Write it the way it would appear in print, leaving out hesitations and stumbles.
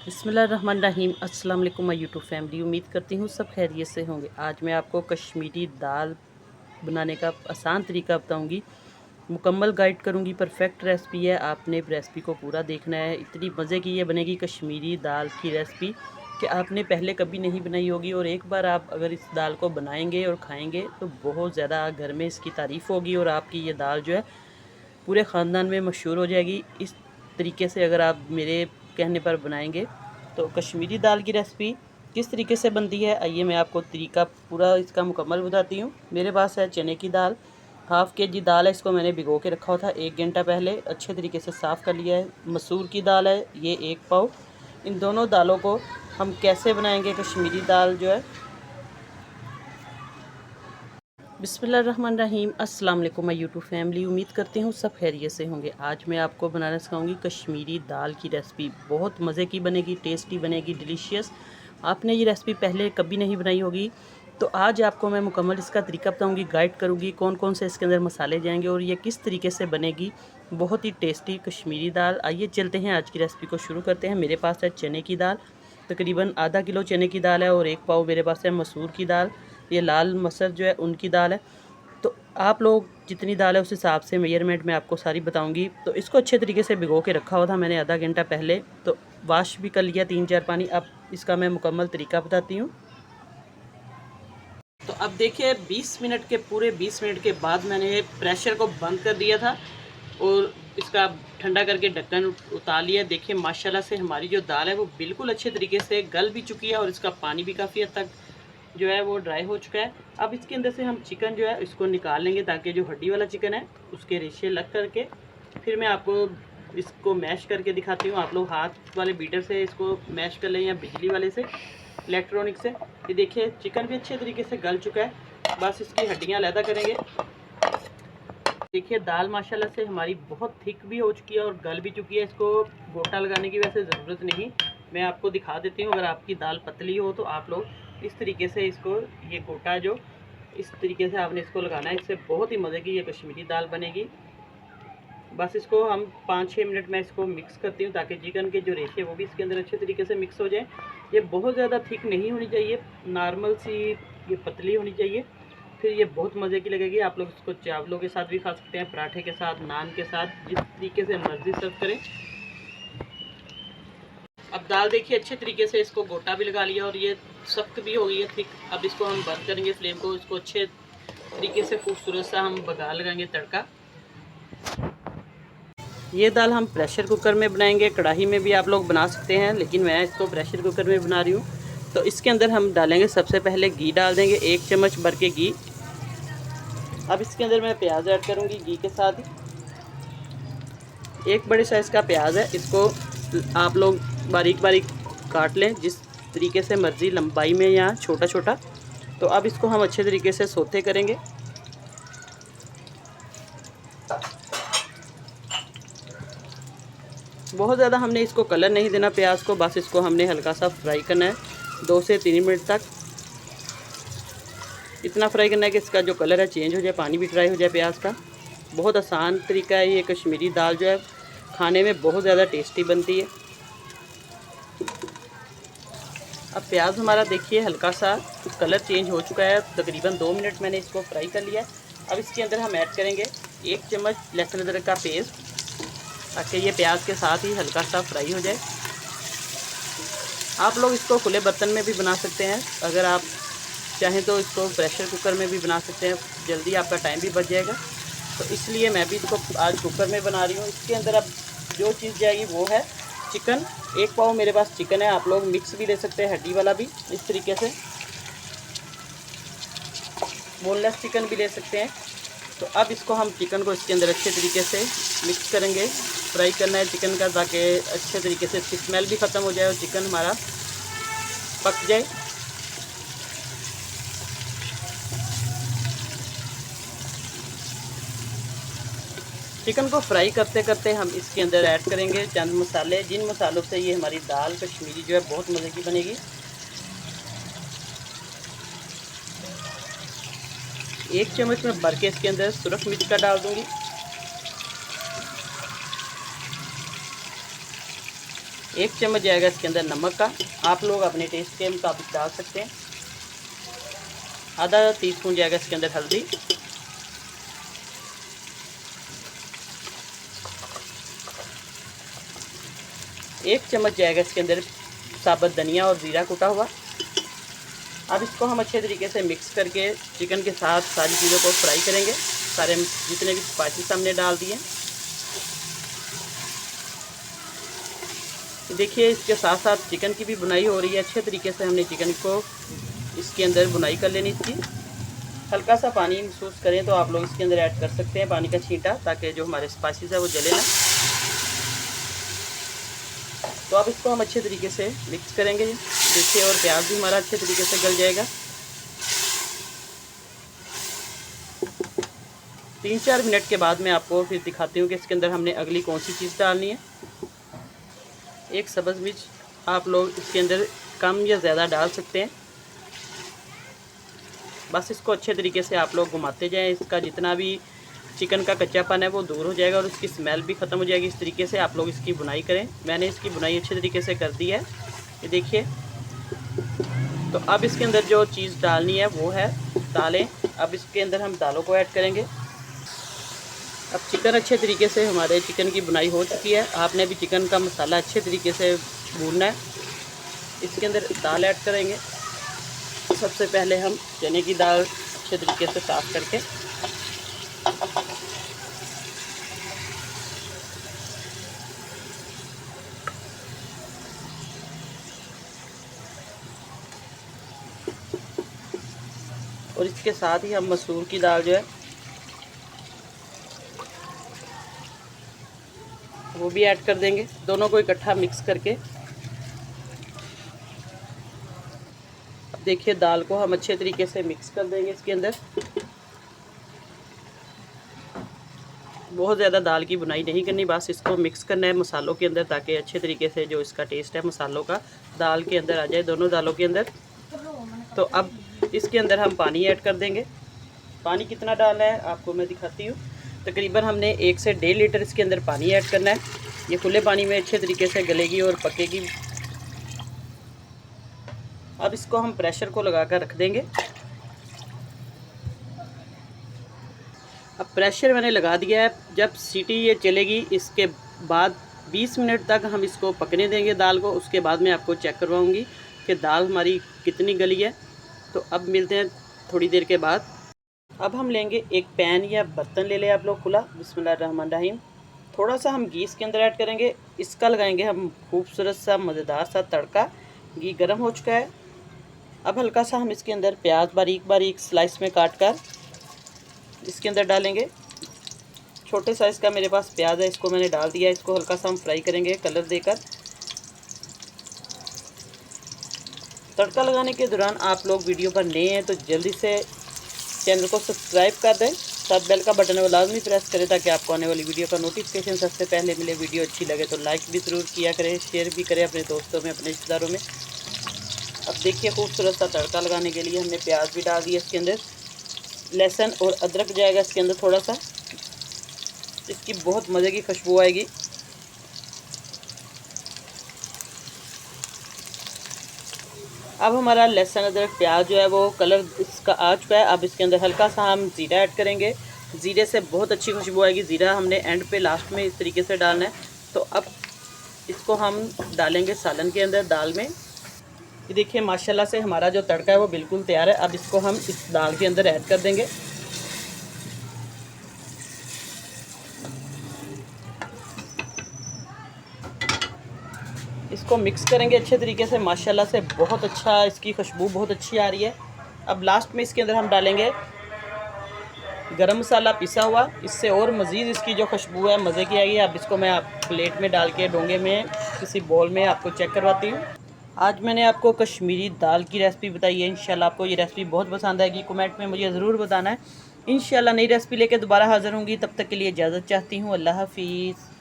बिस्मिल्लाहिर्रहमानिर्रहीम। अस्सलाम वालेकुम माय यूट्यूब फैमिली। उम्मीद करती हूँ सब खैरियत से होंगे। आज मैं आपको कश्मीरी दाल बनाने का आसान तरीका बताऊँगी, मुकम्मल गाइड करूँगी। परफेक्ट रेसिपी है, आपने रेसिपी को पूरा देखना है। इतनी मज़े की ये बनेगी कश्मीरी दाल की रेसिपी कि आपने पहले कभी नहीं बनाई होगी, और एक बार आप अगर इस दाल को बनाएंगे और खाएंगे तो बहुत ज़्यादा घर में इसकी तारीफ़ होगी, और आपकी ये दाल जो है पूरे ख़ानदान में मशहूर हो जाएगी। इस तरीके से अगर आप मेरे कहने पर बनाएंगे तो कश्मीरी दाल की रेसिपी किस तरीके से बनती है, आइए मैं आपको तरीका पूरा इसका मुकम्मल बताती हूँ। मेरे पास है चने की दाल, हाफ़ के जी दाल है। इसको मैंने भिगो के रखा हुआ था 1 घंटा पहले, अच्छे तरीके से साफ़ कर लिया है। मसूर की दाल है ये 1 पाव। इन दोनों दालों को हम कैसे बनाएंगे कश्मीरी दाल जो है। बिस्मिल्लाहिर्रहमानिर्रहीम। अस्सलाम वालेकुम माय यूट्यूब फैमिली। उम्मीद करती हूँ सब खैरियत से होंगे। आज मैं आपको बनाना सिखाऊंगी कश्मीरी दाल की रेसिपी। बहुत मज़े की बनेगी, टेस्टी बनेगी, डिलीशियस। आपने ये रेसिपी पहले कभी नहीं बनाई होगी, तो आज आपको मैं मुकम्मल इसका तरीका बताऊंगी, गाइड करूंगी कौन कौन से इसके अंदर मसाले जाएंगे और ये किस तरीके से बनेगी। बहुत ही टेस्टी कश्मीरी दाल। आइए चलते हैं, आज की रेसिपी को शुरू करते हैं। मेरे पास है चने की दाल, तकरीबन आधा किलो चने की दाल है, और 1 पाव मेरे पास है मसूर की दाल। ये लाल मसर जो है उनकी दाल है। तो आप लोग जितनी दाल है उस हिसाब से मेजरमेंट मैं आपको सारी बताऊंगी। तो इसको अच्छे तरीके से भिगो के रखा हुआ था मैंने आधा घंटा पहले, तो वाश भी कर लिया 3-4 पानी। अब इसका मैं मुकम्मल तरीका बताती हूँ। तो अब देखिए 20 मिनट के पूरे 20 मिनट के बाद मैंने प्रेशर को बंद कर दिया था और इसका ठंडा करके ढक्कन उतार लिया। देखिए माशाल्लाह से हमारी जो दाल है वो बिल्कुल अच्छे तरीके से गल भी चुकी है, और इसका पानी भी काफ़ी हद तक जो है वो ड्राई हो चुका है। अब इसके अंदर से हम चिकन जो है इसको निकाल लेंगे, ताकि जो हड्डी वाला चिकन है उसके रेशे लग करके फिर मैं आपको इसको मैश करके दिखाती हूँ। आप लोग हाथ वाले बीटर से इसको मैश कर लें या बिजली वाले से, इलेक्ट्रॉनिक से। ये देखिए चिकन भी अच्छे तरीके से गल चुका है, बस इसकी हड्डियाँ अलहदा करेंगे। देखिए दाल माशाल्लाह से हमारी बहुत थिक भी हो चुकी है और गल भी चुकी है। इसको गोटा लगाने की वैसे ज़रूरत नहीं, मैं आपको दिखा देती हूँ। अगर आपकी दाल पतली हो तो आप लोग इस तरीके से इसको, ये गोटा जो इस तरीके से आपने इसको लगाना है, इससे बहुत ही मज़े की ये कश्मीरी दाल बनेगी। बस इसको हम 5-6 मिनट में इसको मिक्स करती हूँ, ताकि चिकन के जो रेशे वो भी इसके अंदर अच्छे तरीके से मिक्स हो जाए। ये बहुत ज़्यादा थिक नहीं होनी चाहिए, नॉर्मल सी ये पतली होनी चाहिए, फिर ये बहुत मज़े की लगेगी। आप लोग इसको चावलों के साथ भी खा सकते हैं, पराठे के साथ, नान के साथ, जिस तरीके से मर्ज़ी सर्व करें। अब दाल देखिए अच्छे तरीके से इसको गोटा भी लगा लिया और ये सख्त भी हो गई है थिक। अब इसको हम बंद करेंगे फ्लेम को, इसको अच्छे तरीके से खूबसूरत सा हम बघार लगाएंगे, तड़का। ये दाल हम प्रेशर कुकर में बनाएंगे, कढ़ाई में भी आप लोग बना सकते हैं, लेकिन मैं इसको प्रेशर कुकर में बना रही हूँ। तो इसके अंदर हम डालेंगे, सबसे पहले घी डाल देंगे, 1 चम्मच भर के घी। अब इसके अंदर मैं प्याज ऐड करूँगी घी के साथ ही। 1 बड़े साइज़ का प्याज है, इसको आप लोग बारीक बारीक काट लें, जिस तरीके से मर्ज़ी, लंबाई में या छोटा छोटा। तो अब इसको हम अच्छे तरीके से सौते करेंगे। बहुत ज़्यादा हमने इसको कलर नहीं देना प्याज को, बस इसको हमने हल्का सा फ्राई करना है 2 से 3 मिनट तक। इतना फ्राई करना है कि इसका जो कलर है चेंज हो जाए, पानी भी ड्राई हो जाए प्याज का। बहुत आसान तरीका है। ये कश्मीरी दाल जो है खाने में बहुत ज़्यादा टेस्टी बनती है। अब प्याज हमारा देखिए हल्का सा कलर चेंज हो चुका है, तकरीबन 2 मिनट मैंने इसको फ्राई कर लिया है। अब इसके अंदर हम ऐड करेंगे 1 चम्मच लहसुन अदरक का पेस्ट, ताकि ये प्याज के साथ ही हल्का सा फ्राई हो जाए। आप लोग इसको खुले बर्तन में भी बना सकते हैं, अगर आप चाहें तो इसको प्रेशर कुकर में भी बना सकते हैं, जल्दी आपका टाइम भी बच जाएगा। तो इसलिए मैं भी इसको आज कुकर में बना रही हूँ। इसके अंदर अब जो चीज़ जाएगी वो है चिकन। 1 पाव मेरे पास चिकन है, आप लोग मिक्स भी ले सकते हैं, हड्डी वाला भी, इस तरीके से बोनलेस चिकन भी ले सकते हैं। तो अब इसको हम चिकन को इसके अंदर अच्छे तरीके से मिक्स करेंगे। फ्राई करना है चिकन का, ताकि अच्छे तरीके से इसकी स्मेल भी ख़त्म हो जाए और चिकन हमारा पक जाए। चिकन को फ्राई करते करते हम इसके अंदर ऐड करेंगे चंद मसाले, जिन मसालों से ये हमारी दाल कश्मीरी जो है बहुत मज़े की बनेगी। 1 चम्मच में भर के इसके अंदर सुरख मिर्च का डाल दूँगी। 1 चम्मच जाएगा इसके अंदर नमक का, आप लोग अपने टेस्ट के मुताबिक डाल सकते हैं। आधा टीस्पून जाएगा इसके अंदर हल्दी, 1 चम्मच जाएगा इसके अंदर साबुत धनिया और ज़ीरा कुटा हुआ। अब इसको हम अच्छे तरीके से मिक्स करके चिकन के साथ सारी चीज़ों को फ्राई करेंगे। सारे जितने भी स्पाइसेस हमने डाल दिए, देखिए इसके साथ साथ चिकन की भी बुनाई हो रही है। अच्छे तरीके से हमने चिकन को इसके अंदर बुनाई कर लेनी थी। हल्का सा पानी महसूस करें तो आप लोग इसके अंदर ऐड कर सकते हैं पानी का छींटा, ताकि जो हमारे स्पाइसेस है वो जले ना। तो अब इसको हम अच्छे तरीके से मिक्स करेंगे, देखिए, और प्याज भी हमारा अच्छे तरीके से गल जाएगा। 3-4 मिनट के बाद मैं आपको फिर दिखाती हूँ कि इसके अंदर हमने अगली कौन सी चीज़ डालनी है। 1 सब्ज़ मिर्च आप लोग इसके अंदर कम या ज़्यादा डाल सकते हैं। बस इसको अच्छे तरीके से आप लोग घुमाते जाएं, इसका जितना भी चिकन का कच्चापन है वो दूर हो जाएगा और उसकी स्मेल भी ख़त्म हो जाएगी। इस तरीके से आप लोग इसकी बुनाई करें। मैंने इसकी बुनाई अच्छे तरीके से कर दी है, ये देखिए। तो अब इसके अंदर जो चीज़ डालनी है वो है दालें। अब इसके अंदर हम दालों को ऐड करेंगे। अब चिकन अच्छे तरीके से, हमारे चिकन की बुनाई हो चुकी है। आपने भी चिकन का मसाला अच्छे तरीके से भूनना है। इसके अंदर दाल ऐड करेंगे। सबसे पहले हम चने की दाल अच्छे तरीके से साफ़ करके और इसके साथ ही हम मसूर की दाल जो है वो भी ऐड कर देंगे, दोनों को इकट्ठा मिक्स करके। अब देखिए दाल को हम अच्छे तरीके से मिक्स कर देंगे इसके अंदर। बहुत ज़्यादा दाल की बुनाई नहीं करनी, बस इसको मिक्स करना है मसालों के अंदर, ताकि अच्छे तरीके से जो इसका टेस्ट है मसालों का दाल के अंदर आ जाए, दोनों दालों के अंदर। तो अब इसके अंदर हम पानी ऐड कर देंगे। पानी कितना डालना है आपको मैं दिखाती हूँ। तकरीबन हमने 1 से 1.5 लीटर इसके अंदर पानी ऐड करना है। ये खुले पानी में अच्छे तरीके से गलेगी और पकेगी। अब इसको हम प्रेशर को लगा कर रख देंगे। अब प्रेशर मैंने लगा दिया है। जब सीटी ये चलेगी इसके बाद 20 मिनट तक हम इसको पकने देंगे दाल को। उसके बाद मैं आपको चेक करवाऊँगी कि दाल हमारी कितनी गली है। तो अब मिलते हैं थोड़ी देर के बाद। अब हम लेंगे एक पैन या बर्तन ले लें आप लोग खुला। बिस्मिल्लाहिर्रहमानिर्रहीम। थोड़ा सा हम घी इसके अंदर ऐड करेंगे। इसका लगाएंगे हम खूबसूरत सा मज़ेदार सा तड़का। घी गर्म हो चुका है। अब हल्का सा हम इसके अंदर प्याज बारीक बारीक स्लाइस में काट कर इसके अंदर डालेंगे। छोटे साइज़ का मेरे पास प्याज है, इसको मैंने डाल दिया। इसको हल्का सा हम फ्राई करेंगे कलर देकर। तड़का लगाने के दौरान आप लोग वीडियो पर नए हैं तो जल्दी से चैनल को सब्सक्राइब कर दें, साथ बेल का बटन वो लाजमी प्रेस करें ताकि आपको आने वाली वीडियो का नोटिफिकेशन सबसे पहले मिले। वीडियो अच्छी लगे तो लाइक भी ज़रूर किया करें, शेयर भी करें अपने दोस्तों में, अपने रिश्तेदारों में। अब देखिए खूबसूरत सा तड़का लगाने के लिए हमने प्याज भी डाल दिया इसके अंदर। लहसुन और अदरक जाएगा इसके अंदर थोड़ा सा, इसकी बहुत मज़े की खुशबू आएगी। अब हमारा लहसुन अदरक प्याज जो है वो कलर इसका आ चुका है। अब इसके अंदर हल्का सा हम ज़ीरा ऐड करेंगे। ज़ीरे से बहुत अच्छी खुशबू आएगी। ज़ीरा हमने एंड पे लास्ट में इस तरीके से डालना है। तो अब इसको हम डालेंगे सालन के अंदर, दाल में। ये देखिए माशाल्लाह से हमारा जो तड़का है वो बिल्कुल तैयार है। अब इसको हम इस दाल के अंदर ऐड कर देंगे। इसको मिक्स करेंगे अच्छे तरीके से। माशाल्लाह से बहुत अच्छा, इसकी खुशबू बहुत अच्छी आ रही है। अब लास्ट में इसके अंदर हम डालेंगे गरम मसाला पिसा हुआ। इससे और मज़ीद इसकी जो खुशबू है मज़े की आएगी। अब इसको मैं आप प्लेट में डाल के डोंगे में किसी बॉल में आपको चेक करवाती हूँ। आज मैंने आपको कश्मीरी दाल की रेसिपी बताई है। इंशाल्लाह आपको ये रेसिपी बहुत पसंद आएगी। कमेंट में मुझे ज़रूर बताना है। इंशाल्लाह नई रेसिपी लेके दोबारा हाज़िर होंगी। तब तक के लिए इजाज़त चाहती हूँ। अल्लाह हाफिज़।